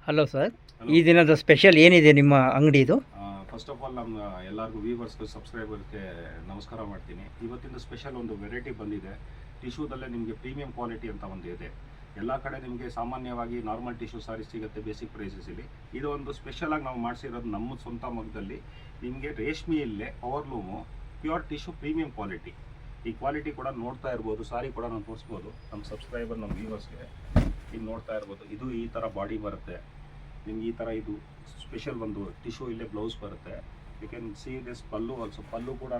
Hello sir, hello. ಈ ದಿನದ special ಏನಿದೆ ನಿಮ್ಮ ಅಂಗಡಿದು? ಫಸ್ಟ್ ಆಫ್ ಆಲ್ ನಮ್ಮ ಎಲ್ಲರಿಗೂ ವ್ಯೂವರ್ಸ್ಗೆ ಸಬ್ಸ್ಕ್ರೈಬರ್ಗೆ ನಮಸ್ಕಾರ ಮಾಡ್ತೀನಿ. ಇವತ್ತಿನ ಸ್ಪೆಷಲ್ ಒಂದು ವೆರೈಟಿ ಬಂದಿದೆ. ಟಿಶ್ಯೂದಲ್ಲೇ ನಿಮಗೆ ಪ್ರೀಮಿಯಂ ಕ್ವಾಲಿಟಿ ಅಂತ ಒಂದು ಇದೆ. ಎಲ್ಲ ಕಡೆ ನಿಮಗೆ ಸಾಮಾನ್ಯವಾಗಿ ನಾರ್ಮಲ್ ಟಿಶ್ಯೂ ಸಾರಿ ಸಿಗುತ್ತೆ ಬೇಸಿಕ್ ಪ್ರೈಸಸಲ್ಲಿ. ಇದು ಒಂದು ಸ್ಪೆಷಲಾಗಿ ನಾವು ಮಾಡಿಸಿರೋದು ನಮ್ಮ ಸ್ವಂತ ಮಗದಲ್ಲಿ. ನಿಮಗೆ ರೇಷ್ಮೆಯಲ್ಲೇ ಪವರ್ಲೂಮು ಪ್ಯೂರ್ ಟಿಶ್ಯೂ ಪ್ರೀಮಿಯಂ ಕ್ವಾಲಿಟಿ. ಈ ಕ್ವಾಲಿಟಿ ಕೂಡ ನೋಡ್ತಾ ಇರ್ಬೋದು, ಸಾರಿ ಕೂಡ ನಾವು ತೋರಿಸ್ಬೋದು ನಮ್ಮ ಸಬ್ಸ್ಕ್ರೈಬರ್, ನಮ್ಮ ವ್ಯೂವರ್ಸ್ಗೆ. ಈಗ ನೋಡ್ತಾ ಇರ್ಬೋದು, ಇದು ಈ ಥರ ಬಾಡಿ ಬರುತ್ತೆ ನಿಮ್ಗೆ. ಈ ಥರ ಇದು ಸ್ಪೆಷಲ್ ಒಂದು ಟಿಶ್ಯೂ ಇಲ್ಲೇ ಬ್ಲೌಸ್ ಬರುತ್ತೆ. You can see this pallu also. Pallu ಕೂಡ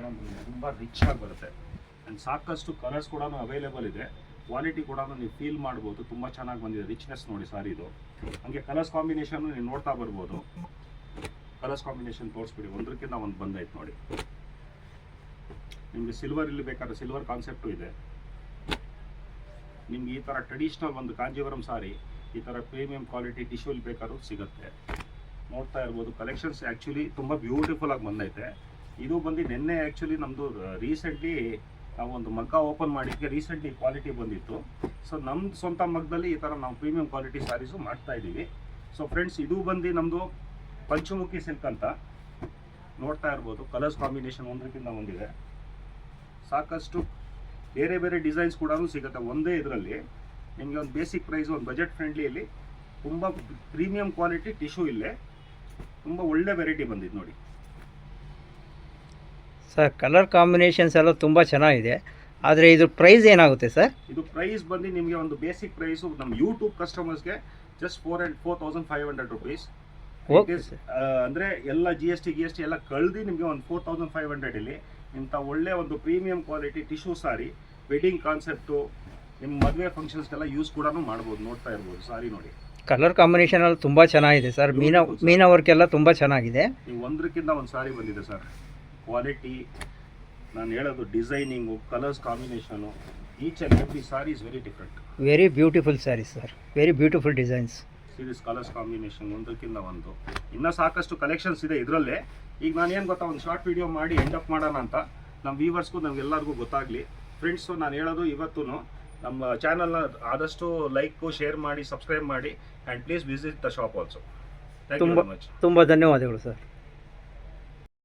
ತುಂಬ ರಿಚ್ ಆಗಿ ಬರುತ್ತೆ ಆ್ಯಂಡ್ ಸಾಕಷ್ಟು ಕಲರ್ಸ್ ಕೂಡ ಅವೈಲೇಬಲ್ ಇದೆ. ಕ್ವಾಲಿಟಿ ಕೂಡ ನೀವು ಫೀಲ್ ಮಾಡ್ಬೋದು, ತುಂಬ ಚೆನ್ನಾಗಿ ಬಂದಿದೆ. ರಿಚ್ನೆಸ್ ನೋಡಿ ಸಾರಿದು. ಹಾಗೆ ಕಲರ್ಸ್ ಕಾಂಬಿನೇಷನ್ ನೀವು ನೋಡ್ತಾ ಬರ್ಬೋದು. ಕಲರ್ಸ್ ಕಾಂಬಿನೇಷನ್ ತೋರಿಸ್ಬಿಡಿ, ಒಂದಕ್ಕಿಂತ ಒಂದು ಬಂದೈತೆ ನೋಡಿ. ನಿಮಗೆ ಸಿಲ್ವರ್ ಇಲ್ಲಿ ಬೇಕಾದ್ರೆ ಸಿಲ್ವರ್ ಕಾನ್ಸೆಪ್ಟು ಇದೆ. ನಿಮ್ಗೆ ಈ ಥರ ಟ್ರೆಡಿಷ್ನಲ್ ಒಂದು ಕಾಂಜೀವರಂ ಸಾರಿ ಈ ಥರ ಪ್ರೀಮಿಯಂ ಕ್ವಾಲಿಟಿ ಟಿಶ್ಯೂಲ್ ಬೇಕಾದ್ರೂ ಸಿಗುತ್ತೆ. ನೋಡ್ತಾ ಇರ್ಬೋದು, ಕಲೆಕ್ಷನ್ಸ್ ಆ್ಯಕ್ಚುಲಿ ತುಂಬ ಬ್ಯೂಟಿಫುಲ್ ಆಗಿ ಬಂದೈತೆ. ಇದು ಬಂದು ನಿನ್ನೆ ಆ್ಯಕ್ಚುಲಿ ನಮ್ಮದು ರೀಸೆಂಟ್ಲಿ ನಾವು ಒಂದು ಮಗ್ಗ ಓಪನ್ ಮಾಡಿದ್ದಕ್ಕೆ ರೀಸೆಂಟ್ಲಿ ಕ್ವಾಲಿಟಿ ಬಂದಿತ್ತು. ಸೊ ನಮ್ಮ ಸ್ವಂತ ಮಗ್ಗದಲ್ಲಿ ಈ ಥರ ನಾವು ಪ್ರೀಮಿಯಂ ಕ್ವಾಲಿಟಿ ಸಾರೀಸು ಮಾಡ್ತಾ ಇದ್ದೀವಿ. ಸೊ ಫ್ರೆಂಡ್ಸ್, ಇದು ಬಂದು ನಮ್ಮದು ಪಂಚಮುಖಿ ಸಿಲ್ಕ್ ಅಂತ ನೋಡ್ತಾ ಇರ್ಬೋದು. ಕಲರ್ಸ್ ಕಾಂಬಿನೇಷನ್ ಒಂದಕ್ಕಿಂತ ಒಂದಿದೆ. ಸಾಕಷ್ಟು ಬೇರೆ ಬೇರೆ ಡಿಸೈನ್ಸ್ ಕೂಡ ಸಿಗುತ್ತೆ ಒಂದೇ ಇದರಲ್ಲಿ. ನಿಮಗೆ ಒಂದು ಬೇಸಿಕ್ ಪ್ರೈಸ್, ಒಂದು ಬಜೆಟ್ ಫ್ರೆಂಡ್ಲಿಯಲ್ಲಿ ತುಂಬ ಪ್ರೀಮಿಯಂ ಕ್ವಾಲಿಟಿ ಟಿಶ್ಯೂ ಇಲ್ಲೇ ತುಂಬ ಒಳ್ಳೆ ವೆರೈಟಿ ಬಂದಿದೆ ನೋಡಿ. ಸರ್, ಕಲರ್ ಕಾಂಬಿನೇಷನ್ಸ್ ಎಲ್ಲ ತುಂಬ ಚೆನ್ನಾಗಿದೆ. ಆದರೆ ಇದು ಪ್ರೈಸ್ ಏನಾಗುತ್ತೆ ಸರ್? ಇದು ಪ್ರೈಸ್ ಬಂದು ನಿಮಗೆ ಒಂದು ಬೇಸಿಕ್ ಪ್ರೈಸು ನಮ್ಮ ಯೂಟ್ಯೂಬ್ ಕಸ್ಟಮರ್ಸ್ಗೆ ಜಸ್ಟ್ 4,500 ರುಪೀಸ್. ಅಂದರೆ ಎಲ್ಲ ಜಿ ಎಸ್ ಟಿ ಎಲ್ಲ ಕಳೆದು ನಿಮಗೆ ಒಂದು 4,500 ಇಲ್ಲಿ ಇಂಥ ಒಳ್ಳೆ ಒಂದು ಪ್ರೀಮಿಯಂ ಕ್ವಾಲಿಟಿ ಟಿಶ್ಯೂ ಸಾರಿ ವೆಡ್ಡಿಂಗ್ ಕಾನ್ಸೆಪ್ಟು ನಿಮ್ಮ ಮದುವೆ ಫಂಕ್ಷನ್ಸ್ಗೆಲ್ಲ ಯೂಸ್ ಕೂಡ ಮಾಡ್ಬೋದು. ನೋಡ್ತಾ ಇರ್ಬೋದು ಸಾರಿ ನೋಡಿ. ಕಲರ್ ಕಾಂಬಿನೇಷನ್ ಎಲ್ಲ ತುಂಬ ಚೆನ್ನಾಗಿದೆ ಸರ್. ಮೀನಾ ವರ್ಕ್ ಎಲ್ಲ ತುಂಬ ಚೆನ್ನಾಗಿದೆ. ನೀವು ಒಂದಕ್ಕಿಂತ ಒಂದು ಸಾರಿ ಬಂದಿದೆ ಸರ್. ಕ್ವಾಲಿಟಿ ನಾನು ಹೇಳೋದು, designing, colours combination, each and every sari is very different. Very beautiful saris sir, very beautiful designs. ಸೀರೀಸ್ ಕಲರ್ಸ್ ಕಾಂಬಿನೇಷನ್ ಒಂದಕ್ಕಿಂತ ಒಂದು. ಇನ್ನೂ ಸಾಕಷ್ಟು ಕಲೆಕ್ಷನ್ಸ್ ಇದೆ ಇದರಲ್ಲೇ. ಈಗ ನಾನು ಏನು ಗೊತ್ತಾ, ಒಂದು ಶಾರ್ಟ್ ವಿಡಿಯೋ ಮಾಡಿ ಎಂಡ್ ಅಪ್ ಮಾಡೋಣ ಅಂತ ನಮ್ಮ ವ್ಯೂವರ್ಸ್ಗೂ ನಮಗೆಲ್ಲರಿಗೂ ಗೊತ್ತಾಗಲಿ. ಫ್ರೆಂಡ್ಸು, ನಾನು ಹೇಳೋದು ಇವತ್ತು ನಮ್ಮ ಚಾನಲ್ನ ಆದಷ್ಟು ಲೈಕು, ಶೇರ್ ಮಾಡಿ, ಸಬ್ಸ್ಕ್ರೈಬ್ ಮಾಡಿ and please visit the shop also. Thank you very much. ತುಂಬ ಧನ್ಯವಾದಗಳು ಸರ್.